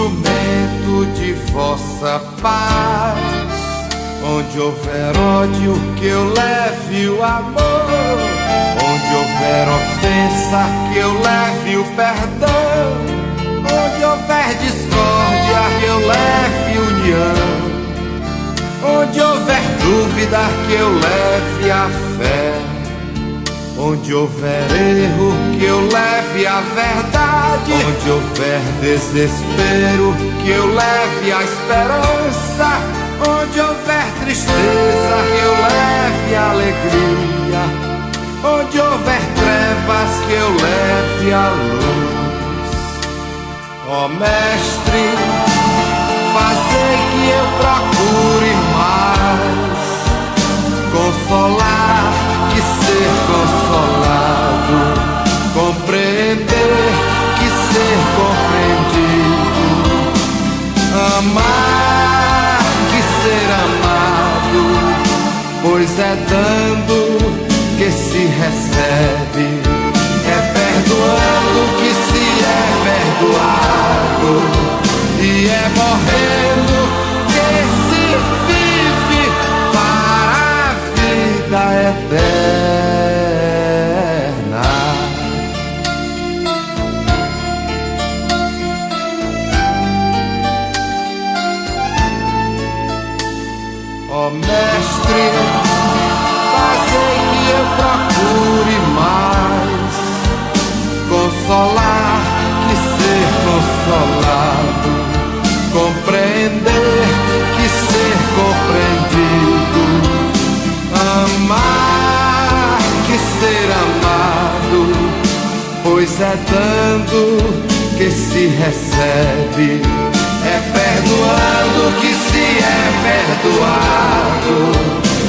instrumento de vossa paz. Onde houver ódio, que eu leve o amor. Onde houver ofensa, que eu leve o perdão. Onde houver discórdia, que eu leve união. Onde houver dúvida, que eu leve a fé. Onde houver erro, que eu leve a verdade. Onde houver desespero, que eu leve a esperança. Onde houver tristeza, que eu leve a alegria. Onde houver trevas, que eu leve a luz. Ó Mestre, fazei que eu procure mais consolar que ser consolado, compreender que ser compreendido, amar que ser amado, pois é dando que se recebe, é perdoando que se é perdoado, e é morrendo que se vive para a vida eterna. Ó Mestre, fazei que eu procure mais consolar que ser consolado, compreender que ser compreendido, amar que ser amado, pois é dando que se recebe, é perdoando que se é perdoado,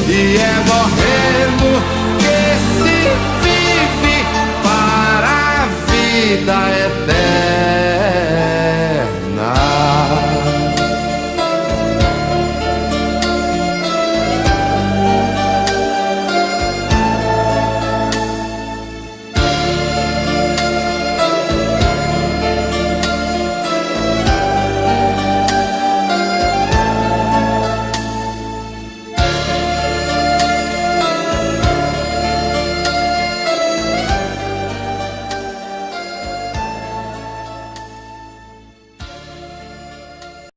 e é morrendo que se vive para a vida